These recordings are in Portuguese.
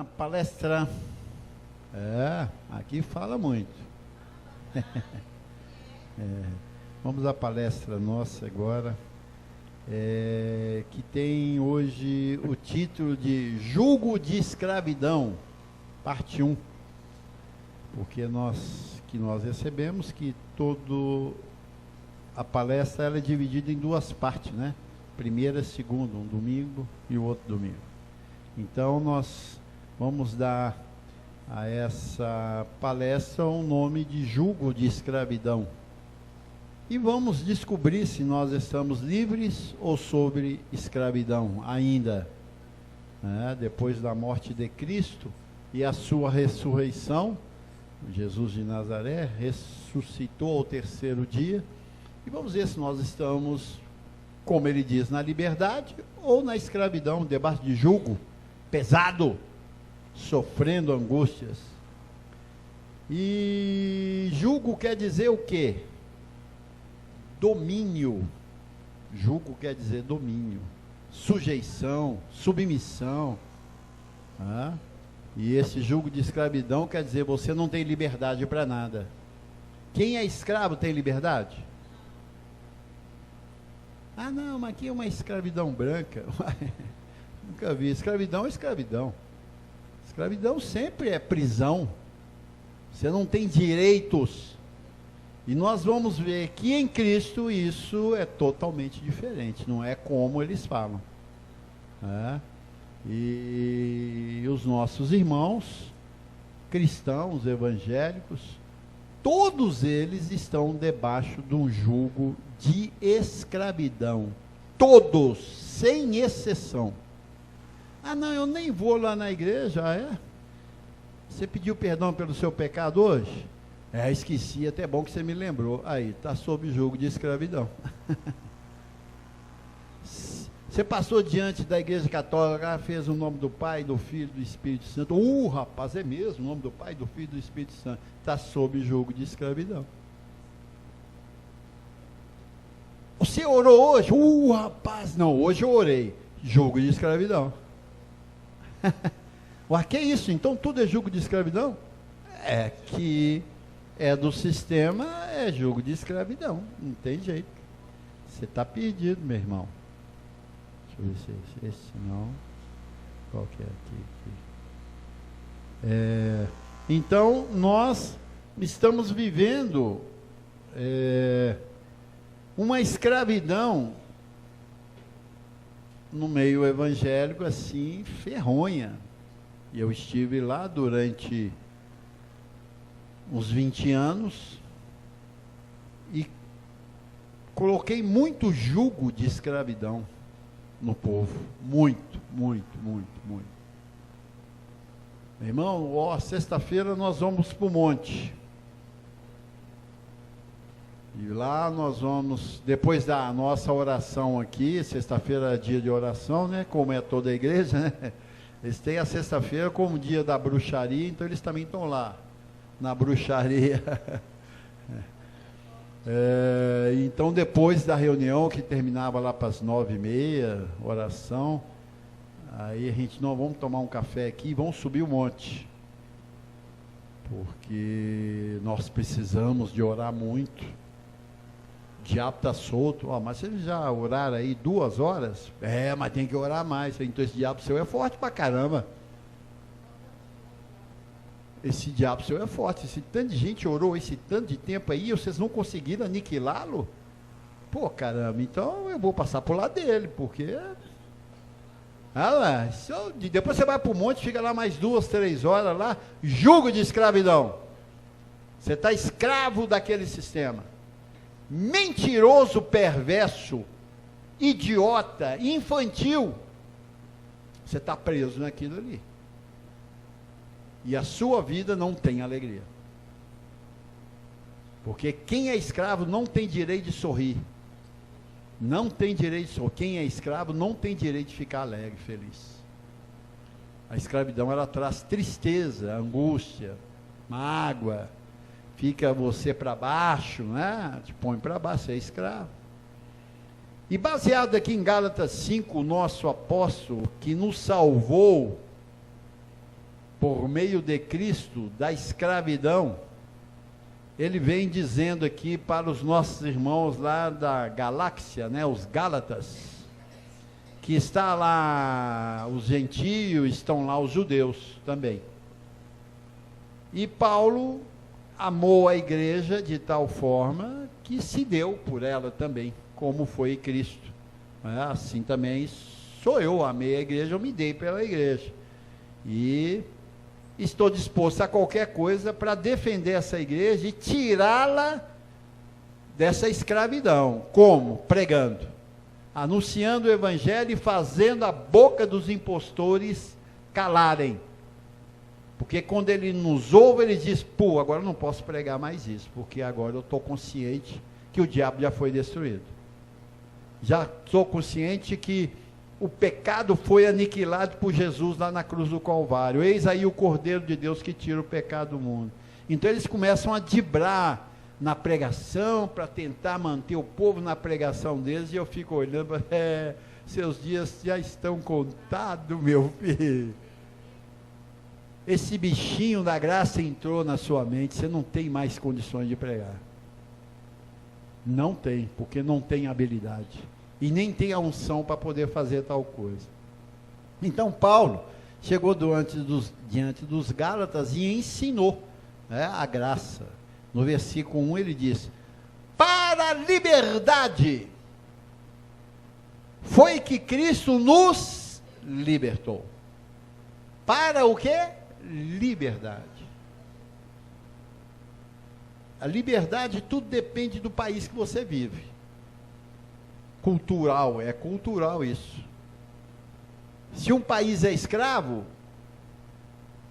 uma palestra. Aqui fala muito. Vamos à palestra nossa agora, que tem hoje o título de Jugo de Escravidão, parte 1. Porque nós recebemos que a palestra ela é dividida em duas partes, né? Primeira, segunda, um domingo e o outro domingo. Então nós vamos dar a essa palestra o nome de Jugo de Escravidão. E vamos descobrir se nós estamos livres ou sob escravidão ainda. Depois da morte de Cristo e a sua ressurreição, Jesus de Nazaré ressuscitou ao terceiro dia. E vamos ver se nós estamos, como ele diz, na liberdade ou na escravidão, debaixo de jugo pesado, sofrendo angústias. E jugo quer dizer o quê? Domínio. Jugo quer dizer domínio, sujeição, submissão. E esse jugo de escravidão quer dizer você não tem liberdade para nada. Quem é escravo tem liberdade? Não, mas aqui é uma escravidão branca. Nunca vi. Escravidão é escravidão. Escravidão sempre é prisão. Você não tem direitos. E nós vamos ver que em Cristo isso é totalmente diferente. Não é como eles falam. E os nossos irmãos cristãos, evangélicos, todos eles estão debaixo de um jugo de escravidão. Todos, sem exceção. Não, eu nem vou lá na igreja. Você pediu perdão pelo seu pecado hoje? Esqueci, até bom que você me lembrou. Aí, está sob jugo de escravidão. Você passou diante da igreja católica, fez o nome do Pai, do Filho e do Espírito Santo. Rapaz, é mesmo o nome do Pai, do Filho e do Espírito Santo. Está sob jugo de escravidão. Você orou hoje? Rapaz, não, hoje eu orei. Jugo de escravidão. Que é isso? Então tudo é jugo de escravidão? Que é do sistema, é jugo de escravidão. Não tem jeito. Você está perdido, meu irmão. Deixa eu ver se esse não. Qual que é aqui? Então, nós estamos vivendo uma escravidão no meio evangélico assim, ferronha. E eu estive lá durante uns 20 anos e coloquei muito jugo de escravidão no povo. Muito, muito, muito, muito. Meu irmão, sexta-feira nós vamos para o monte. E lá nós vamos, depois da nossa oração aqui, sexta-feira é dia de oração, né? Como é toda a igreja, né? Eles têm a sexta-feira como dia da bruxaria, então eles também estão lá, na bruxaria. Então depois da reunião, que terminava lá para as 9h30, oração, aí a gente, não, vamos tomar um café aqui e vamos subir o monte. Porque nós precisamos de orar muito. O diabo está solto. Mas vocês já oraram aí 2 horas? Mas tem que orar mais. Então esse diabo seu é forte pra caramba. Esse diabo seu é forte. Esse tanto de gente orou esse tanto de tempo aí, vocês não conseguiram aniquilá-lo? Caramba, então eu vou passar por lá dele, porque... depois você vai para o monte, fica lá mais 2, 3 horas lá, jugo de escravidão. Você está escravo daquele sistema. Mentiroso, perverso, idiota, infantil. Você está preso naquilo ali. E a sua vida não tem alegria. Porque quem é escravo não tem direito de sorrir. Não tem direito de sorrir. Quem é escravo não tem direito de ficar alegre, feliz. A escravidão, ela traz tristeza, angústia, mágoa. Fica você para baixo, né? Te põe para baixo, você é escravo. E baseado aqui em Gálatas 5, o nosso apóstolo, que nos salvou por meio de Cristo, da escravidão, ele vem dizendo aqui para os nossos irmãos lá da galáxia, né, os Gálatas, que está lá os gentios, estão lá os judeus também. E Paulo amou a igreja de tal forma que se deu por ela também, como foi Cristo. Assim também sou eu, amei a igreja, eu me dei pela igreja. E estou disposto a qualquer coisa para defender essa igreja e tirá-la dessa escravidão. Como? Pregando, anunciando o evangelho e fazendo a boca dos impostores calarem. Porque quando ele nos ouve, ele diz, pô, agora eu não posso pregar mais isso, porque agora eu estou consciente que o diabo já foi destruído. Já estou consciente que o pecado foi aniquilado por Jesus lá na cruz do Calvário. Eis aí o Cordeiro de Deus que tira o pecado do mundo. Então eles começam a dibrar na pregação, para tentar manter o povo na pregação deles, e eu fico olhando, seus dias já estão contados, meu filho. Esse bichinho da graça entrou na sua mente, você não tem mais condições de pregar. Não tem, porque não tem habilidade. E nem tem a unção para poder fazer tal coisa. Então Paulo chegou diante dos Gálatas e ensinou, a graça. No versículo 1 ele diz, para a liberdade foi que Cristo nos libertou. Para o quê? Liberdade. A liberdade, tudo depende do país que você vive. Cultural, é cultural isso. Se um país é escravo,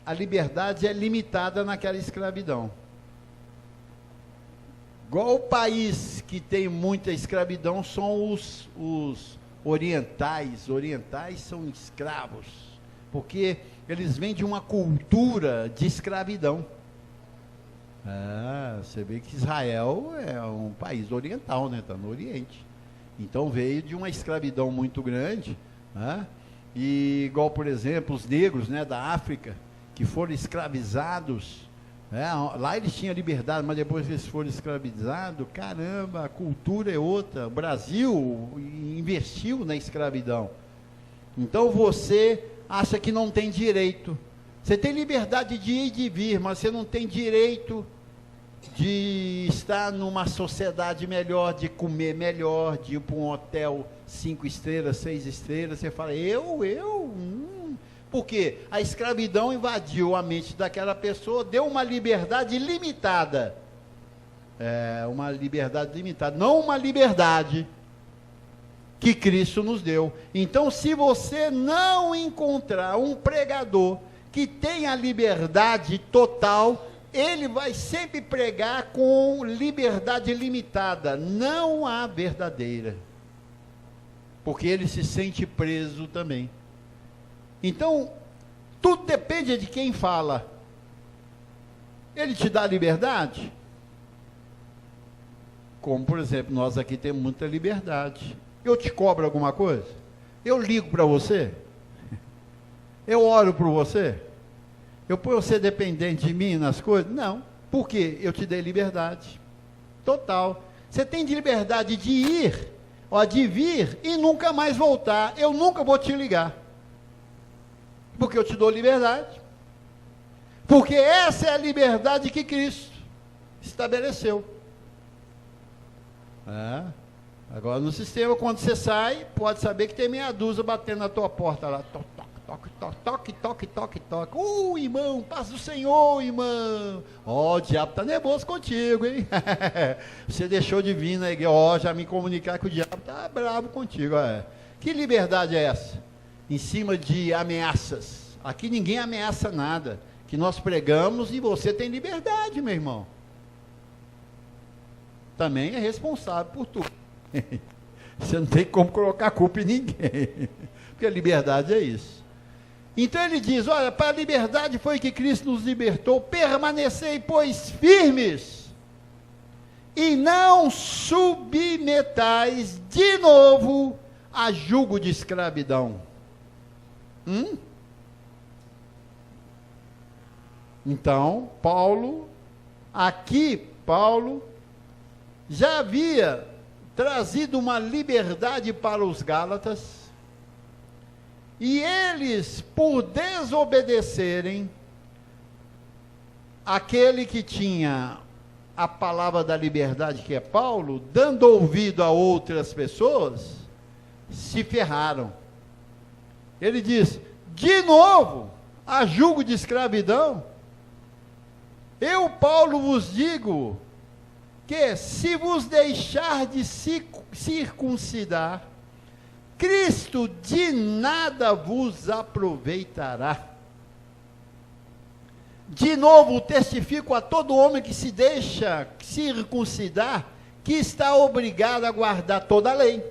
a liberdade é limitada naquela escravidão. Igual o país que tem muita escravidão são os orientais. Orientais são escravos, porque eles vêm de uma cultura de escravidão. Você vê que Israel é um país oriental, né? Está no Oriente. Então veio de uma escravidão muito grande, e igual, por exemplo, os negros, né, da África, que foram escravizados, lá eles tinham liberdade, mas depois que eles foram escravizados, caramba, a cultura é outra. O Brasil investiu na escravidão. Então você acha que não tem direito. Você tem liberdade de ir e de vir, mas você não tem direito de estar numa sociedade melhor, de comer melhor, de ir para um hotel 5 estrelas, 6 estrelas. Você fala, porque a escravidão invadiu a mente daquela pessoa, deu uma liberdade limitada. Uma liberdade limitada, não uma liberdade que Cristo nos deu. Então, se você não encontrar um pregador que tenha liberdade total, ele vai sempre pregar com liberdade limitada, não a verdadeira, porque ele se sente preso também. Então, tudo depende de quem fala. Ele te dá liberdade? Como, por exemplo, nós aqui temos muita liberdade. Eu te cobro alguma coisa? Eu ligo para você? Eu oro por você? Eu ponho você dependente de mim nas coisas? Não. Por quê? Eu te dei liberdade total. Você tem liberdade de ir, de vir e nunca mais voltar. Eu nunca vou te ligar, porque eu te dou liberdade. Porque essa é a liberdade que Cristo estabeleceu. Agora no sistema, quando você sai, pode saber que tem meia dúzia batendo na tua porta lá. Toque, toque, toque, toque, toque. Irmão, paz do Senhor, irmão. O diabo está nervoso contigo, hein? Você deixou de vir na igreja, já me comunicar que o diabo está bravo contigo. Que liberdade é essa? Em cima de ameaças. Aqui ninguém ameaça nada. Que nós pregamos e você tem liberdade, meu irmão. Também é responsável por tudo. Você não tem como colocar a culpa em ninguém. Porque a liberdade é isso. Então ele diz, olha, para a liberdade foi que Cristo nos libertou, permanecei, pois, firmes, e não submetais de novo a jugo de escravidão. Então, Paulo já havia trazido uma liberdade para os Gálatas, e eles, por desobedecerem aquele que tinha a palavra da liberdade, que é Paulo, dando ouvido a outras pessoas, se ferraram. Ele diz: de novo, a jugo de escravidão? Eu, Paulo, vos digo que, se vos deixar de circuncidar, Cristo de nada vos aproveitará. De novo, testifico a todo homem que se deixa circuncidar, que está obrigado a guardar toda a lei.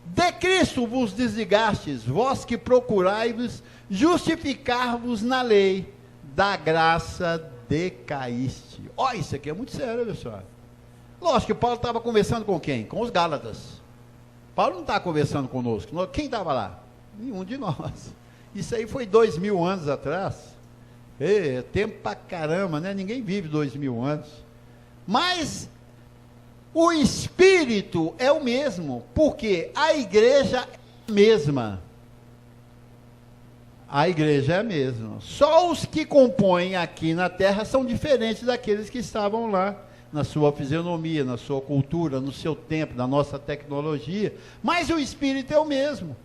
De Cristo vos desligastes, vós que procurai-vos justificar-vos na lei, da graça decaíste. Ó, isso aqui é muito sério, pessoal. Lógico que Paulo estava conversando com quem? Com os Gálatas. Paulo não estava conversando conosco. Quem estava lá? Nenhum de nós. Isso aí foi 2000 anos atrás. É tempo pra caramba, né? Ninguém vive 2000 anos. Mas o espírito é o mesmo, porque a igreja é a mesma. A igreja é a mesma. Só os que compõem aqui na terra são diferentes daqueles que estavam lá, na sua fisionomia, na sua cultura, no seu tempo, na nossa tecnologia. Mas o espírito é o mesmo.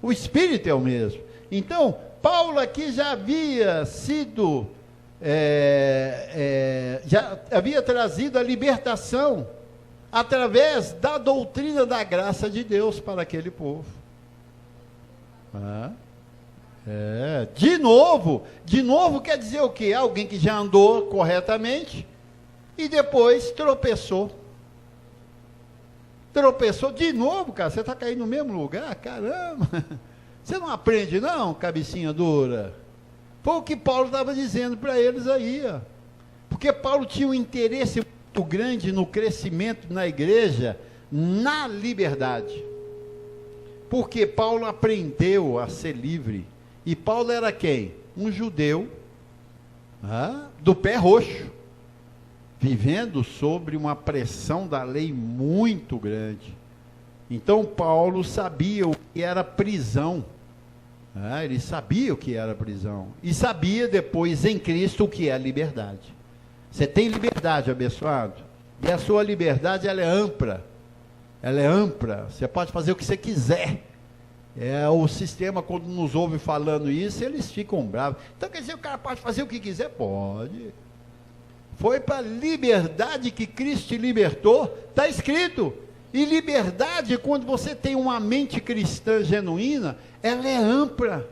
O espírito é o mesmo. Então, Paulo aqui já havia sido, já havia trazido a libertação através da doutrina da graça de Deus para aquele povo. De novo quer dizer o quê? Alguém que já andou corretamente e depois tropeçou. Tropeçou de novo, cara, você está caindo no mesmo lugar? Caramba! Você não aprende não, cabecinha dura? Foi o que Paulo estava dizendo para eles aí, ó. Porque Paulo tinha um interesse muito grande no crescimento na igreja, na liberdade. Porque Paulo aprendeu a ser livre. E Paulo era quem? Um judeu, do pé roxo, vivendo sobre uma pressão da lei muito grande. Então Paulo sabia o que era prisão. Ele sabia o que era prisão. E sabia depois em Cristo o que é liberdade. Você tem liberdade, abençoado. E a sua liberdade, ela é ampla. Ela é ampla. Você pode fazer o que você quiser. O sistema, quando nos ouve falando isso, eles ficam bravos. Então quer dizer, o cara pode fazer o que quiser? Pode. Foi para a liberdade que Cristo te libertou. Está escrito. E liberdade, quando você tem uma mente cristã genuína, ela é ampla.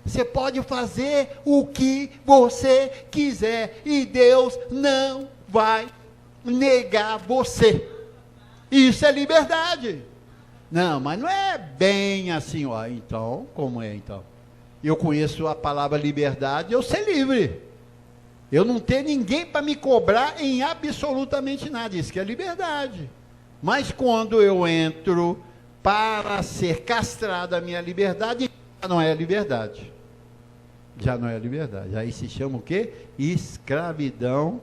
Você pode fazer o que você quiser e Deus não vai negar você. Isso é liberdade. Não, mas não é bem assim, ó. Então, como é então? Eu conheço a palavra liberdade, eu ser livre. Eu não tenho ninguém para me cobrar em absolutamente nada. Isso que é liberdade. Mas quando eu entro para ser castrado a minha liberdade, já não é liberdade. Já não é liberdade. Aí se chama o quê? Escravidão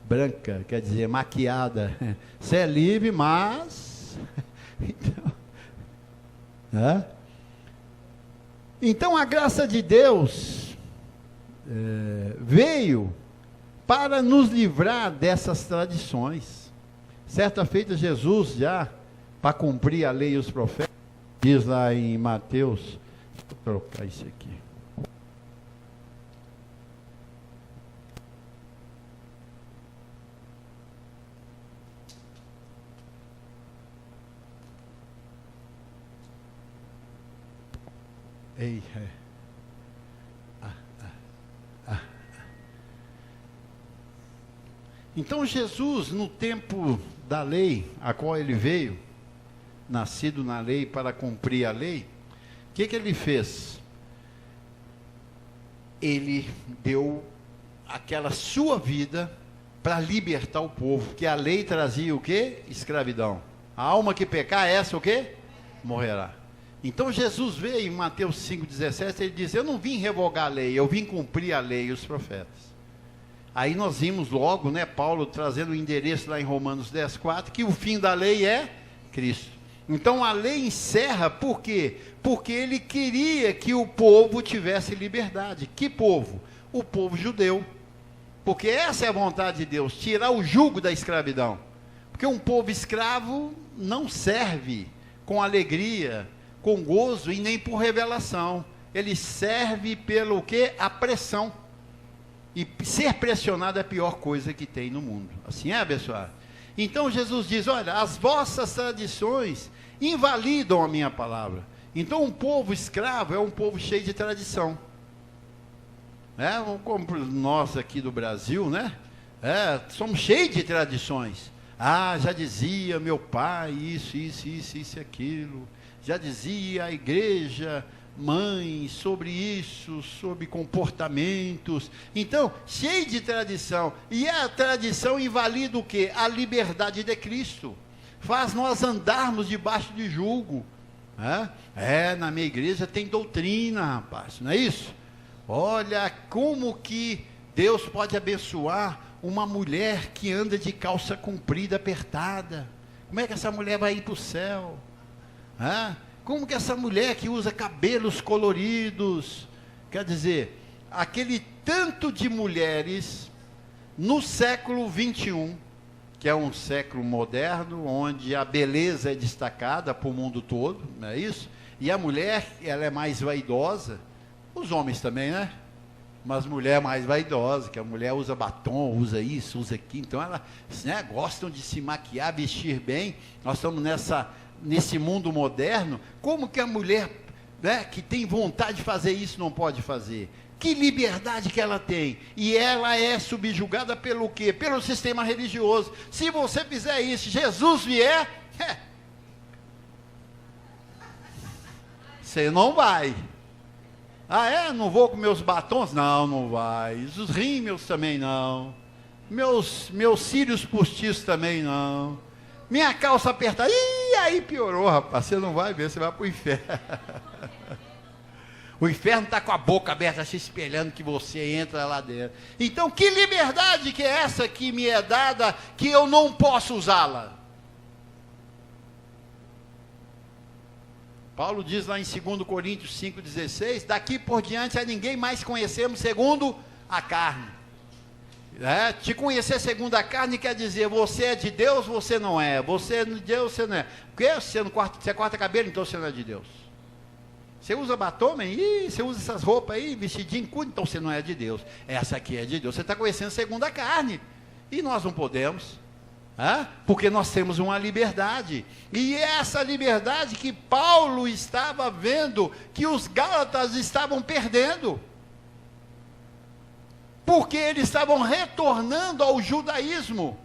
branca, quer dizer, maquiada. Você é livre, mas... Então a graça de Deus veio para nos livrar dessas tradições. Certa feita, Jesus, já para cumprir a lei e os profetas, diz lá em Mateus, vou trocar isso aqui. Ei, Então Jesus, no tempo da lei, a qual ele veio, nascido na lei para cumprir a lei, o que ele fez? Ele deu aquela sua vida para libertar o povo, porque a lei trazia o quê? Escravidão. A alma que pecar, essa o quê? Morrerá. Então Jesus veio em Mateus 5,17, ele diz: eu não vim revogar a lei, eu vim cumprir a lei e os profetas. Aí nós vimos logo, né, Paulo trazendo o endereço lá em Romanos 10,4, que o fim da lei é Cristo. Então a lei encerra, por quê? Porque ele queria que o povo tivesse liberdade. Que povo? O povo judeu. Porque essa é a vontade de Deus, tirar o jugo da escravidão. Porque um povo escravo não serve com alegria, com gozo e nem por revelação. Ele serve pelo quê? A pressão. E ser pressionado é a pior coisa que tem no mundo. Assim é, abençoado? Então Jesus diz: olha, as vossas tradições invalidam a minha palavra. Então um povo escravo é um povo cheio de tradição. Como nós aqui do Brasil, né? Somos cheios de tradições. Já dizia meu pai isso e aquilo. Já dizia a igreja mãe sobre isso, sobre comportamentos. Então, cheio de tradição. E a tradição invalida o quê? A liberdade de Cristo. Faz nós andarmos debaixo de jugo. Na minha igreja tem doutrina, rapaz, não é isso? Olha como que Deus pode abençoar uma mulher que anda de calça comprida, apertada. Como é que essa mulher vai ir para o céu? Como que essa mulher que usa cabelos coloridos? Quer dizer, aquele tanto de mulheres no século 21, que é um século moderno, onde a beleza é destacada para o mundo todo, não é isso? E a mulher, ela é mais vaidosa. Os homens também, né? Mas mulher mais vaidosa, que a mulher usa batom, usa isso, usa aquilo. Então elas, né, gostam de se maquiar, vestir bem. Nós estamos nesse mundo moderno. Como que a mulher, né, que tem vontade de fazer isso não pode fazer? Que liberdade que ela tem. E ela é subjugada pelo quê? Pelo sistema religioso. Se você fizer isso, Jesus vier, você não vai. Não vou com meus batons? Não, não vai. Os rímels também não. Meus cílios postiços também não. Minha calça apertada. Aí piorou, rapaz. Você não vai ver, você vai para o inferno. O inferno está com a boca aberta, se espelhando que você entra lá dentro. Então, que liberdade que é essa que me é dada, que eu não posso usá-la? Paulo diz lá em 2 Coríntios 5,16, daqui por diante a ninguém mais conhecemos segundo a carne. Te conhecer segundo a carne quer dizer, você é de Deus, você não é. Você é de Deus, você não é. Porque você corta cabelo, então você não é de Dedeus. Você usa batom, você usa essas roupas aí, vestidinho, então você não é de Deus. Essa aqui é de Deus. Você está conhecendo segundo a carne. E nós não podemos. Porque nós temos uma liberdade. E essa liberdade que Paulo estava vendo, que os gálatas estavam perdendo. Porque eles estavam retornando ao judaísmo.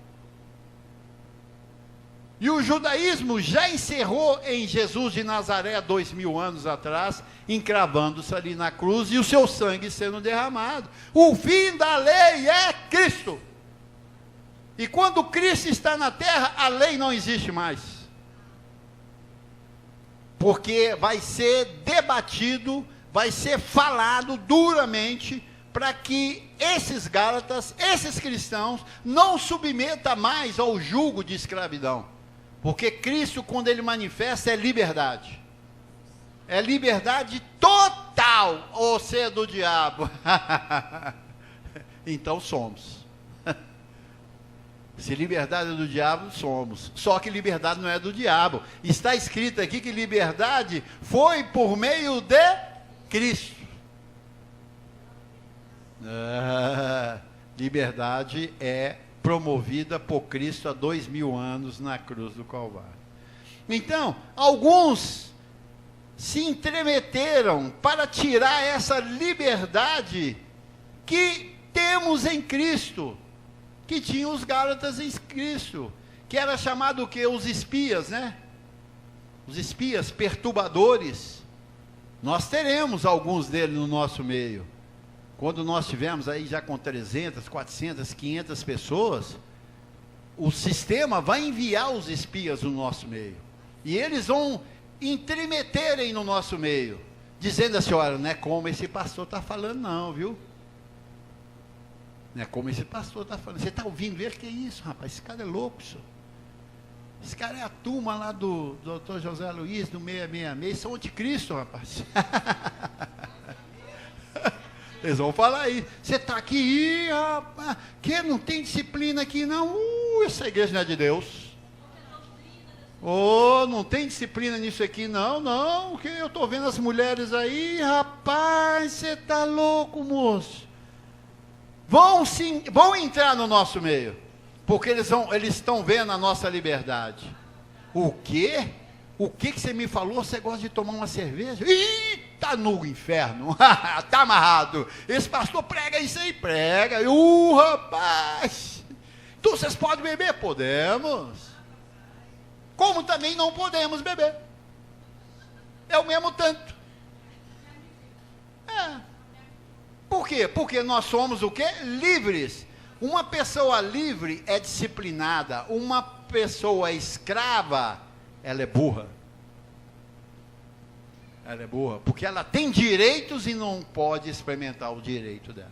E o judaísmo já encerrou em Jesus de Nazaré, 2000 anos atrás, encravando-se ali na cruz e o seu sangue sendo derramado. O fim da lei é Cristo. E quando Cristo está na terra, a lei não existe mais. Porque vai ser debatido, vai ser falado duramente, para que esses gálatas, esses cristãos, não submetam mais ao jugo de escravidão. Porque Cristo, quando ele manifesta, é liberdade. É liberdade total, ou ser do diabo. Então somos. Se liberdade é do diabo, somos. Só que liberdade não é do diabo. Está escrito aqui que liberdade foi por meio de Cristo. Liberdade é promovida por Cristo há 2000 anos na cruz do Calvário. Então, alguns se entremeteram para tirar essa liberdade que temos em Cristo, que tinha os gálatas em Cristo, que era chamado o quê? Os espias, né? Os espias perturbadores. Nós teremos alguns deles no nosso meio. Quando nós estivermos aí já com 300, 400, 500 pessoas, o sistema vai enviar os espias no nosso meio. E eles vão intrometerem no nosso meio, dizendo assim, olha, não é como esse pastor está falando não, viu? Não é como esse pastor está falando. Você está ouvindo ele? Que é isso, rapaz? Esse cara é louco, senhor. Esse cara é a turma lá do Dr. José Luiz, do 666, são anticristo, rapaz. Eles vão falar aí, você está aqui, rapaz, que não tem disciplina aqui não, essa igreja não é de Deus. Não tem disciplina nisso aqui não, que eu estou vendo as mulheres aí, rapaz, você está louco, moço. Vão entrar no nosso meio, porque eles estão vendo a nossa liberdade. O quê? O que você me falou? Você gosta de tomar uma cerveja? Ih, tá no inferno, tá amarrado. Esse pastor prega isso aí, prega. Rapaz, então vocês podem beber? Podemos. Como também não podemos beber. É o mesmo tanto. Por quê? Porque nós somos o quê? Livres. Uma pessoa livre é disciplinada. Uma pessoa escrava, ela é burra. Ela é burra, porque ela tem direitos e não pode experimentar o direito dela.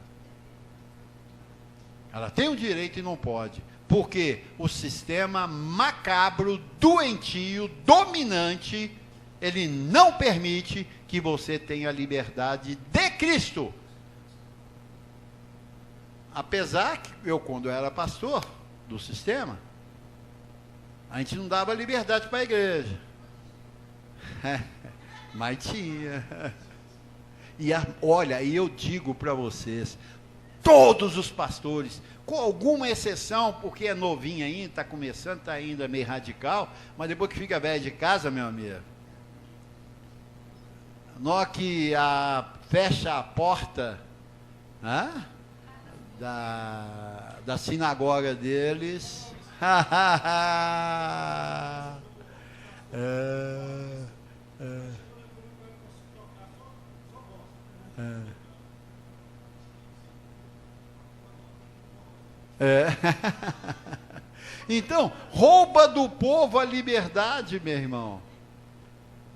Ela tem o direito e não pode. Porque o sistema macabro, doentio, dominante, ele não permite que você tenha a liberdade de Cristo. Apesar que eu, quando eu era pastor do sistema, a gente não dava liberdade para a igreja. Mas tinha. Olha, e eu digo para vocês, todos os pastores, com alguma exceção, porque é novinho ainda, está começando, está ainda meio radical, mas depois que fica velho de casa, meu amigo, nó que fecha a porta da sinagoga deles, Então, rouba do povo a liberdade, meu irmão.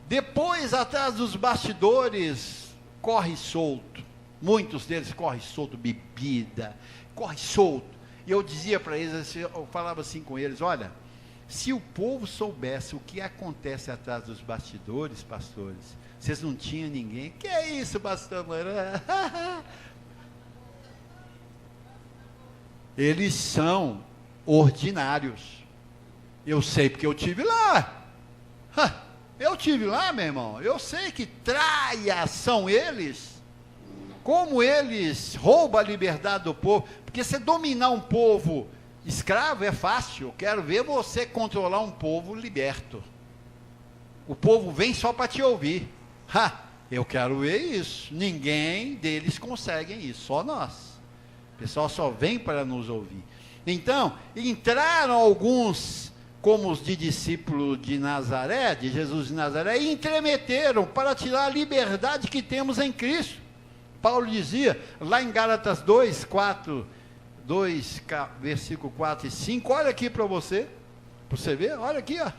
Depois, atrás dos bastidores, corre solto. Muitos deles correm solto, bebida, corre solto. E eu dizia para eles, eu falava assim com eles, olha, se o povo soubesse o que acontece atrás dos bastidores, pastores, vocês não tinham ninguém. Que é isso, pastor Moran? Eles são ordinários. Eu sei porque eu tive lá. Eu tive lá, meu irmão. Eu sei que traias são eles. Como eles roubam a liberdade do povo. Porque você dominar um povo escravo é fácil. Eu quero ver você controlar um povo liberto. O povo vem só para te ouvir. Eu quero ver isso. Ninguém deles consegue isso, só nós. O pessoal só vem para nos ouvir. Então, entraram alguns, como os de discípulos de Nazaré, de Jesus de Nazaré, e entremeteram para tirar a liberdade que temos em Cristo. Paulo dizia, lá em Gálatas 2, versículo 4 e 5, olha aqui para você ver, olha aqui, ó.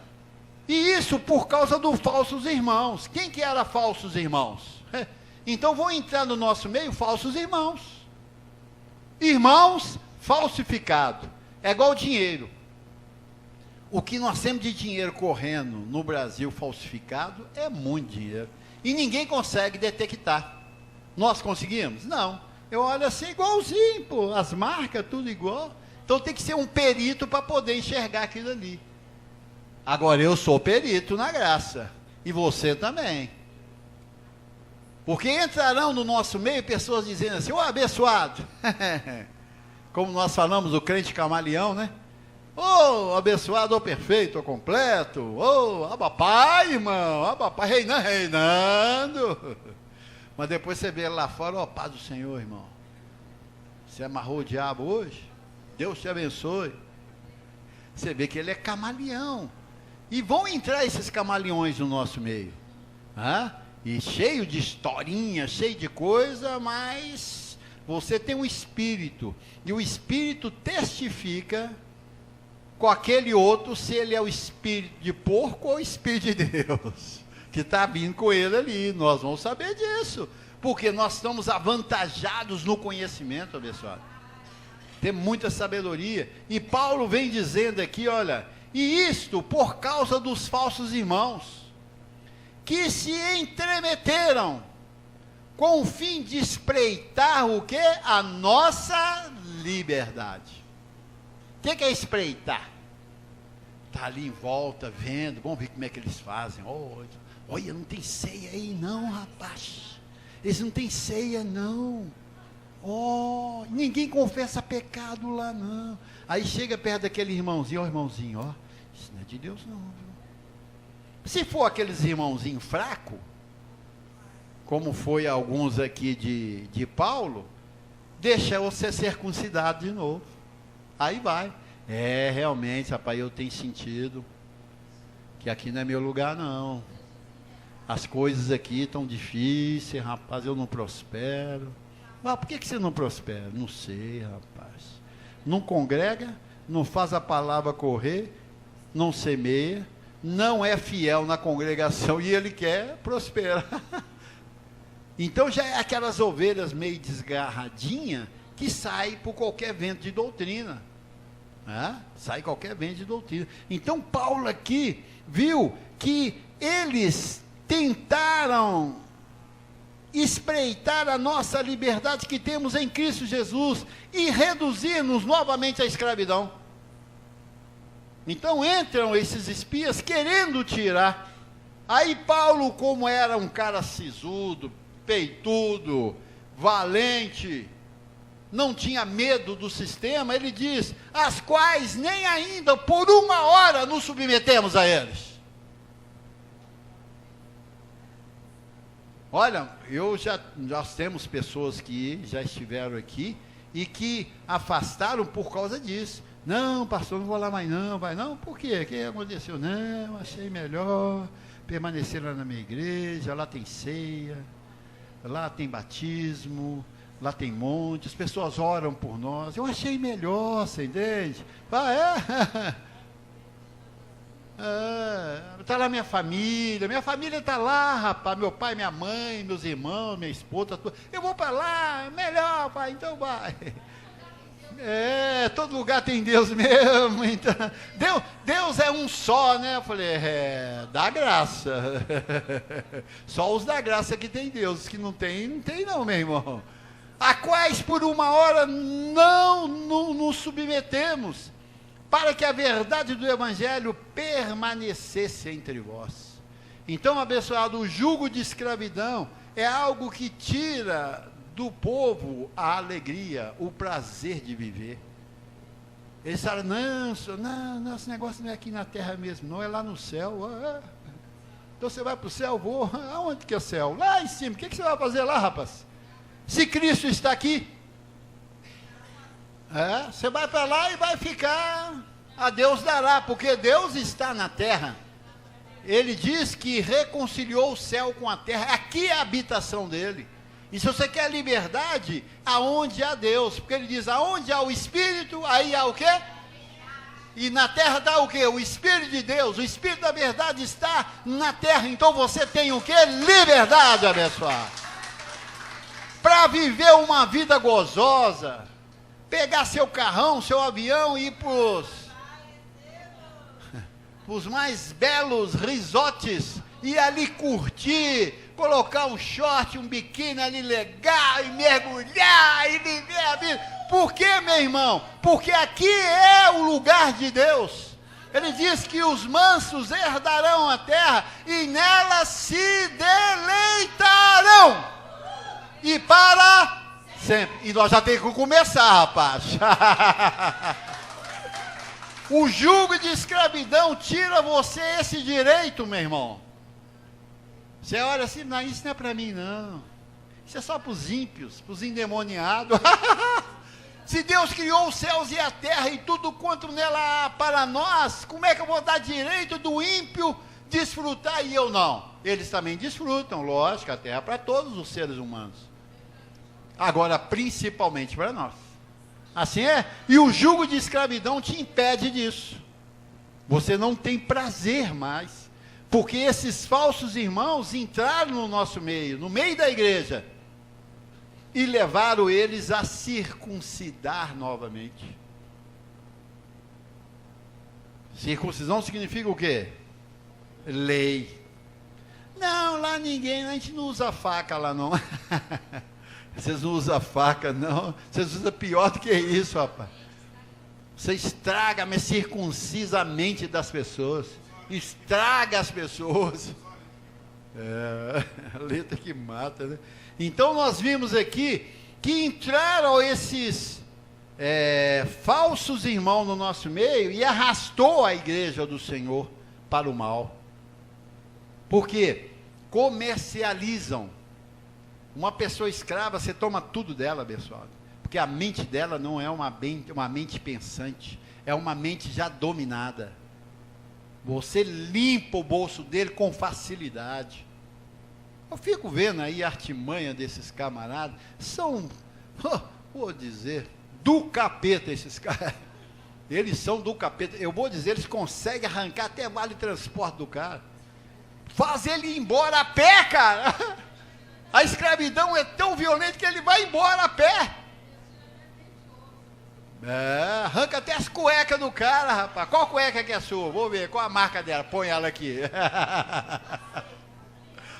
E isso por causa dos falsos irmãos. Quem que era falsos irmãos? Então vão entrar no nosso meio falsos irmãos. Irmãos falsificados. É igual dinheiro. O que nós temos de dinheiro correndo no Brasil falsificado é muito dinheiro. E ninguém consegue detectar. Nós conseguimos? Não. Eu olho assim igualzinho, pô, as marcas, tudo igual. Então tem que ser um perito para poder enxergar aquilo ali. Agora eu sou perito na graça. E você também. Porque entrarão no nosso meio pessoas dizendo assim, ô abençoado. Como nós falamos, o crente camaleão, né? Ô abençoado, ô perfeito, ô completo. Ô abapai, irmão, abapai, reinando. Mas depois você vê lá fora, ó, paz do Senhor, irmão. Você amarrou o diabo hoje? Deus te abençoe. Você vê que ele é camaleão. E vão entrar esses camaleões no nosso meio. E cheio de historinha, cheio de coisa, mas você tem um espírito. E o espírito testifica com aquele outro se ele é o espírito de porco ou o espírito de Deus. que está vindo com ele ali. Nós vamos saber disso, porque nós estamos avantajados no conhecimento, abençoado. Tem muita sabedoria. E Paulo vem dizendo aqui, olha, e isto por causa dos falsos irmãos, que se entremeteram, com o fim de espreitar o quê? A nossa liberdade. O que é espreitar? Está ali em volta, vendo, vamos ver como é que eles fazem. Olha, não tem ceia aí não, rapaz. Eles não têm ceia não. Ninguém confessa pecado lá não. Aí chega perto daquele irmãozinho, irmãozinho, isso não é de Deus não, viu? Se for aqueles irmãozinhos fracos, como foi alguns aqui de Paulo, deixa você circuncidado de novo. Aí vai. Realmente, rapaz, eu tenho sentido que aqui não é meu lugar não. As coisas aqui estão difíceis, rapaz, eu não prospero. Mas por que você não prospera? Não sei, rapaz. Não congrega, não faz a palavra correr, não semeia, não é fiel na congregação e ele quer prosperar. Então já é aquelas ovelhas meio desgarradinhas que saem por qualquer vento de doutrina. Sai qualquer vento de doutrina. Então Paulo aqui viu que eles tentaram espreitar a nossa liberdade que temos em Cristo Jesus e reduzir-nos novamente à escravidão. Então entram esses espias querendo tirar. Aí Paulo, como era um cara sisudo, peitudo, valente, não tinha medo do sistema, ele diz, as quais nem ainda por uma hora nos submetemos a eles. Olha, nós temos pessoas que já estiveram aqui e que afastaram por causa disso. Não, pastor, não vou lá mais não, vai não, por quê? O que aconteceu? Não, achei melhor permanecer lá na minha igreja, lá tem ceia, lá tem batismo, lá tem monte, as pessoas oram por nós, eu achei melhor, você entende? Está lá minha família está lá, rapaz, meu pai, minha mãe, meus irmãos, minha esposa, tudo. Eu vou para lá, melhor, pai, então vai. Todo lugar tem Deus mesmo, então, Deus é um só, né? Eu falei, dá graça, só os da graça que tem Deus, os que não tem não, meu irmão. A quais por uma hora não nos submetemos, para que a verdade do Evangelho permanecesse entre vós. Então, abençoado, o jugo de escravidão é algo que tira do povo a alegria, o prazer de viver. Eles falam, não, esse negócio não é aqui na terra mesmo, não, é lá no céu. Então você vai para o céu, vou, aonde que é o céu? Lá em cima, o que você vai fazer lá, rapaz? Se Cristo está aqui, você vai para lá e vai ficar, a Deus dará, porque Deus está na terra. Ele diz que reconciliou o céu com a terra, aqui é a habitação dele. E se você quer liberdade, aonde há Deus? Porque ele diz, aonde há o Espírito, aí há o quê? E na terra está o quê? O Espírito de Deus, o Espírito da verdade está na terra. Então você tem o quê? Liberdade, abençoado. Para viver uma vida gozosa, pegar seu carrão, seu avião e ir para os mais belos risotes, e ali curtir, colocar um short, um biquíni ali legal, e mergulhar, e viver a vida. Por quê, meu irmão? Porque aqui é o lugar de Deus. Ele diz que os mansos herdarão a terra, e nela se deleitarão. E para sempre. E nós já temos que começar, rapaz. O jugo de escravidão tira você esse direito, meu irmão. Você olha assim, não, isso não é para mim, não. Isso é só para os ímpios, para os endemoniados. Se Deus criou os céus e a terra e tudo quanto nela há para nós, como é que eu vou dar direito do ímpio desfrutar e eu não? Eles também desfrutam, lógico, a terra é para todos os seres humanos. Agora, principalmente para nós. Assim é? E o jugo de escravidão te impede disso. Você não tem prazer mais. Porque esses falsos irmãos entraram no nosso meio, no meio da igreja, e levaram eles a circuncidar novamente. Circuncisão significa o quê? Lei. Não, lá ninguém, a gente não usa faca lá não. Vocês não usam faca não, vocês usam pior do que isso, rapaz. Você estraga, mas circuncisa a mente das pessoas. Estraga as pessoas. A letra que mata, né? Então nós vimos aqui que entraram esses falsos irmãos no nosso meio e arrastou a igreja do Senhor para o mal. Por quê? Comercializam. Uma pessoa escrava, você toma tudo dela, abençoado. Porque a mente dela não é uma mente pensante, é uma mente já dominada. Você limpa o bolso dele com facilidade. Eu fico vendo aí a artimanha desses camaradas, são, vou dizer, do capeta esses caras. Eles são do capeta, eu vou dizer, eles conseguem arrancar até vale transporte do cara. Faz ele ir embora a pé, cara. A escravidão é tão violenta que ele vai embora a pé. Arranca até as cuecas do cara, rapaz. Qual cueca que é sua? Vou ver, qual a marca dela? Põe ela aqui.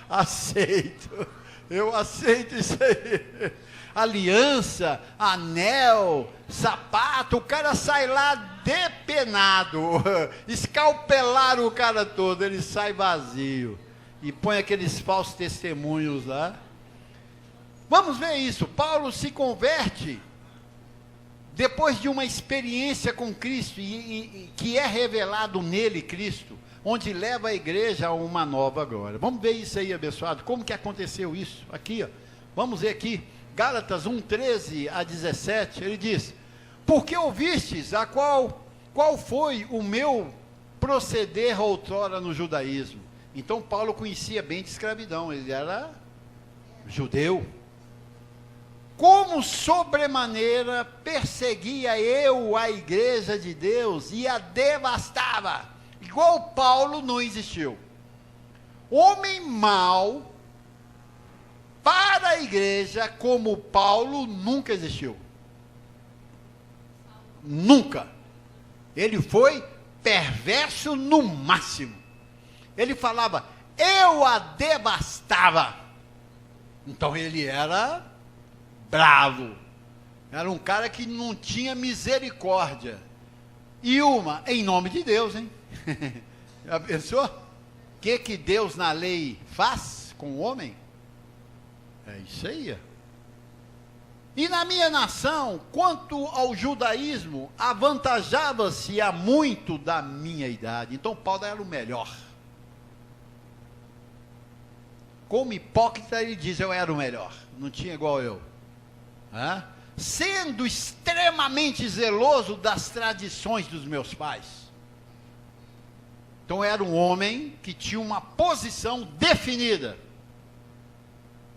Aceito. Eu aceito isso aí. Aliança, anel, sapato, o cara sai lá depenado. Escalpelaram o cara todo, ele sai vazio. E põe aqueles falsos testemunhos lá. Vamos ver isso. Paulo se converte depois de uma experiência com Cristo, que é revelado nele Cristo, onde leva a igreja a uma nova glória. Vamos ver isso aí, abençoado, como que aconteceu isso? Aqui, ó, vamos ver aqui, Gálatas 1, 13 a 17, ele diz, porque ouvistes qual foi o meu proceder outrora no judaísmo. Então Paulo conhecia bem de escravidão, ele era judeu. Como sobremaneira perseguia eu a igreja de Deus e a devastava, igual Paulo não existiu. Homem mau para a igreja como Paulo nunca existiu. Nunca. Ele foi perverso no máximo. Ele falava, eu a devastava. Então ele era bravo, era um cara que não tinha misericórdia, e em nome de Deus, hein? Já pensou? O que Deus na lei faz com o homem? É isso aí. E na minha nação, quanto ao judaísmo, avantajava-se a muito da minha idade. Então Paulo era o melhor. Como hipócrita ele diz, eu era o melhor, não tinha igual eu. Sendo extremamente zeloso das tradições dos meus pais. Então era um homem que tinha uma posição definida.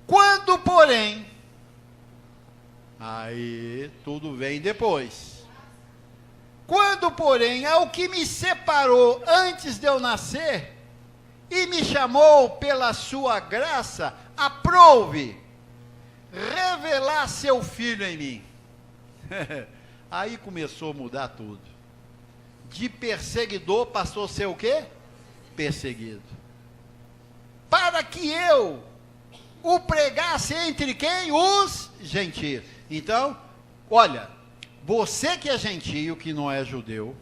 Quando, porém, aí tudo vem depois. Quando, porém, ao que me separou antes de eu nascer, e me chamou pela sua graça, aprouve revelar seu filho em mim. Aí começou a mudar tudo. De perseguidor passou a ser o quê? Perseguido. Para que eu o pregasse entre quem? Os gentios. Então, olha, você que é gentio, que não é judeu,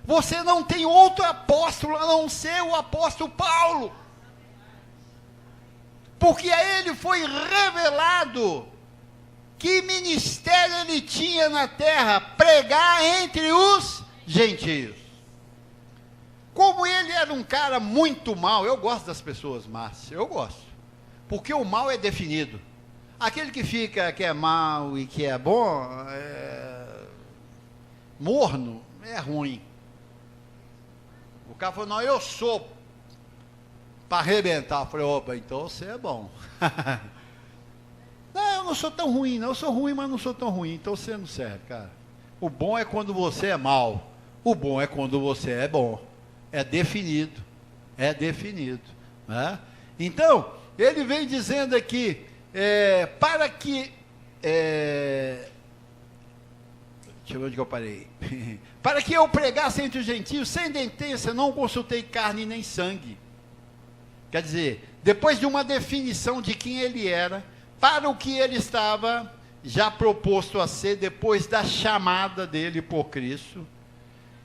você não tem outro apóstolo a não ser o apóstolo Paulo. Porque a ele foi revelado que ministério ele tinha na terra, pregar entre os gentios. Como ele era um cara muito mau, eu gosto das pessoas más, eu gosto, porque o mal é definido. Aquele que fica, que é mau e que é bom, morno, é ruim. O cara falou, não, eu sou para arrebentar. Eu falei, opa, então você é bom. Não, eu não sou tão ruim, não. Eu sou ruim, mas não sou tão ruim. Então você não serve, cara. O bom é quando você é mau. O bom é quando você é bom. É definido. É definido, né? Então, ele vem dizendo aqui, para que... deixa eu ver onde que eu parei. Para que eu pregasse entre os gentios, sem sentença, não consultei carne nem sangue. Quer dizer, depois de uma definição de quem ele era, para o que ele estava já proposto a ser, depois da chamada dele por Cristo,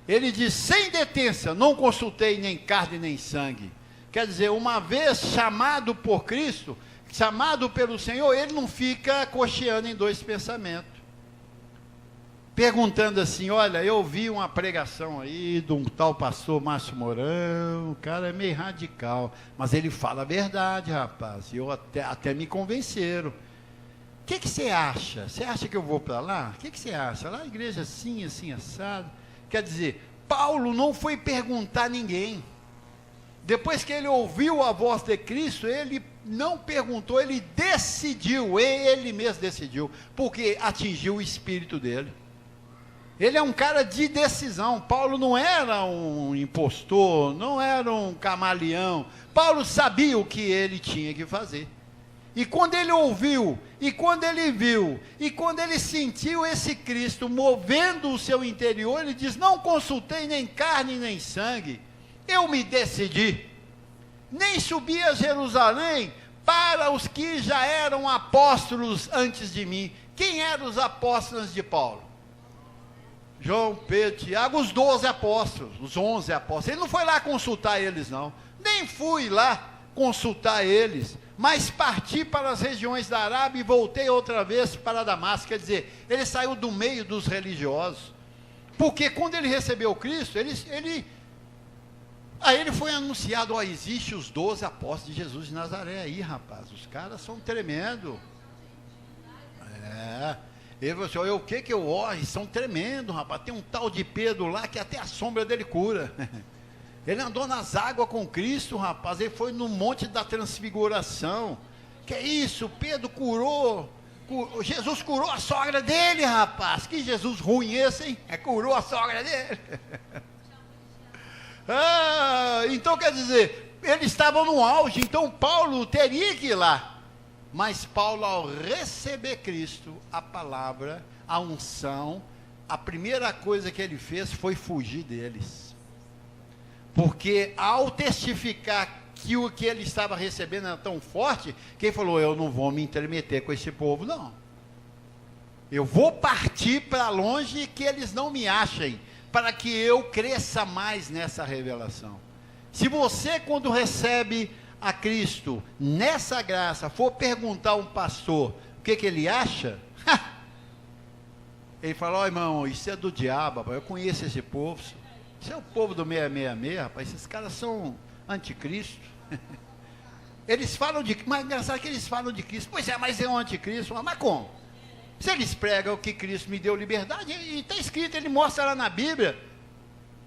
ele diz, sem detença, não consultei nem carne nem sangue. Quer dizer, uma vez chamado por Cristo, chamado pelo Senhor, ele não fica cocheando em dois pensamentos. Perguntando assim, olha, eu vi uma pregação aí de um tal pastor Márcio Mourão, o cara é meio radical, mas ele fala a verdade, rapaz, e eu até me convenceram. O que você acha? Você acha que eu vou para lá? O que você acha? Lá a igreja assim, assim, assado. Quer dizer, Paulo não foi perguntar a ninguém. Depois que ele ouviu a voz de Cristo, ele não perguntou, ele decidiu, ele mesmo decidiu, porque atingiu o espírito dele. Ele é um cara de decisão. Paulo não era um impostor, não era um camaleão. Paulo sabia o que ele tinha que fazer. E quando ele ouviu, e quando ele viu, e quando ele sentiu esse Cristo movendo o seu interior, ele diz, não consultei nem carne nem sangue, eu me decidi, nem subi a Jerusalém para os que já eram apóstolos antes de mim. Quem eram os apóstolos de Paulo? João, Pedro, Tiago, os 12 apóstolos, os 11 apóstolos. Ele não foi lá consultar eles, não. Nem fui lá consultar eles, mas parti para as regiões da Arábia e voltei outra vez para Damasco. Quer dizer, ele saiu do meio dos religiosos. Porque quando ele recebeu Cristo, aí ele foi anunciado, ó, existe os 12 apóstolos de Jesus de Nazaré aí, rapaz. Os caras são tremendos. Ele falou assim, olha, o que eu olho? São tremendos, rapaz. Tem um tal de Pedro lá que até a sombra dele cura. Ele andou nas águas com Cristo, rapaz. Ele foi no Monte da Transfiguração. Que é isso? Pedro curou. Jesus curou a sogra dele, rapaz. Que Jesus ruim esse, hein? Curou a sogra dele. Então quer dizer, eles estavam no auge. Então Paulo teria que ir lá. Mas Paulo, ao receber Cristo, a palavra, a unção, a primeira coisa que ele fez foi fugir deles. Porque ao testificar que o que ele estava recebendo era tão forte, que ele falou, eu não vou me intrometer com esse povo, não. Eu vou partir para longe que eles não me achem, para que eu cresça mais nessa revelação. Se você, quando recebe a Cristo, nessa graça, for perguntar a um pastor o que ele acha, ele fala, ó, irmão, isso é do diabo, rapaz, eu conheço esse povo, isso é o povo do 666, rapaz, esses caras são anticristo. Eles falam de, mas engraçado que eles falam de Cristo, pois é, mas é um anticristo, mas como? Se eles pregam que Cristo me deu liberdade, e está escrito, ele mostra lá na Bíblia,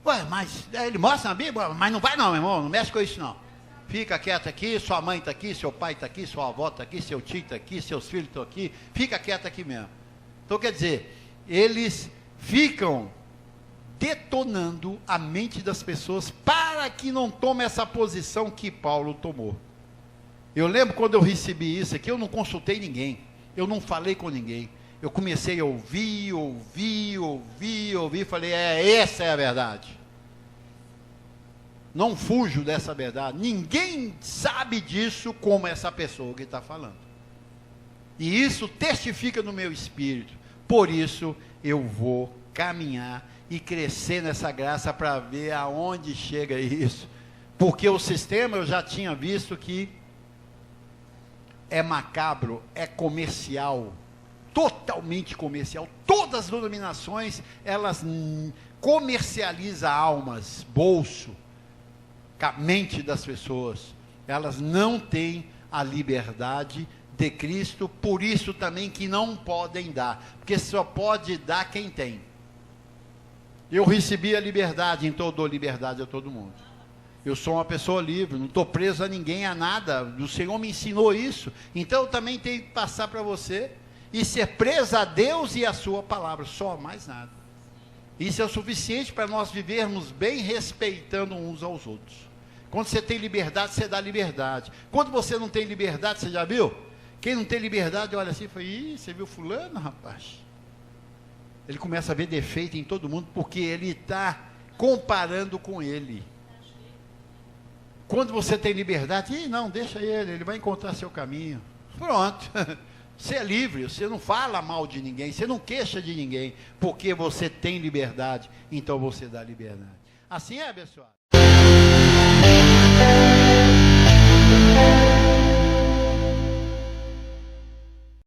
ué, mas ele mostra na Bíblia, mas não vai não, meu irmão, não mexe com isso não. Fica quieto aqui, sua mãe está aqui, seu pai está aqui, sua avó está aqui, seu tio está aqui, seus filhos estão aqui, fica quieto aqui mesmo. Então quer dizer, eles ficam detonando a mente das pessoas para que não tome essa posição que Paulo tomou. Eu lembro quando eu recebi isso aqui, eu não consultei ninguém, eu não falei com ninguém, eu comecei a ouvir, falei, essa é a verdade. Não fujo dessa verdade. Ninguém sabe disso como essa pessoa que está falando. E isso testifica no meu espírito. Por isso eu vou caminhar e crescer nessa graça para ver aonde chega isso. Porque o sistema eu já tinha visto que é macabro, é comercial, totalmente comercial. Todas as denominações, elas comercializam almas, bolso, a mente das pessoas. Elas não têm a liberdade de Cristo, por isso também que não podem dar, porque só pode dar quem tem. Eu recebi a liberdade, então eu dou liberdade a todo mundo. Eu sou uma pessoa livre, não estou preso a ninguém, a nada. O Senhor me ensinou isso, então eu também tenho que passar para você e ser preso a Deus e a sua palavra, só mais nada. Isso é o suficiente para nós vivermos bem, respeitando uns aos outros. Quando você tem liberdade, você dá liberdade. Quando você não tem liberdade, você já viu? Quem não tem liberdade olha assim e fala, ih, você viu fulano, rapaz? Ele começa a ver defeito em todo mundo, porque ele está comparando com ele. Quando você tem liberdade, ih, não, deixa ele vai encontrar seu caminho. Pronto. Você é livre, você não fala mal de ninguém, você não queixa de ninguém, porque você tem liberdade, então você dá liberdade. Assim é, abençoado.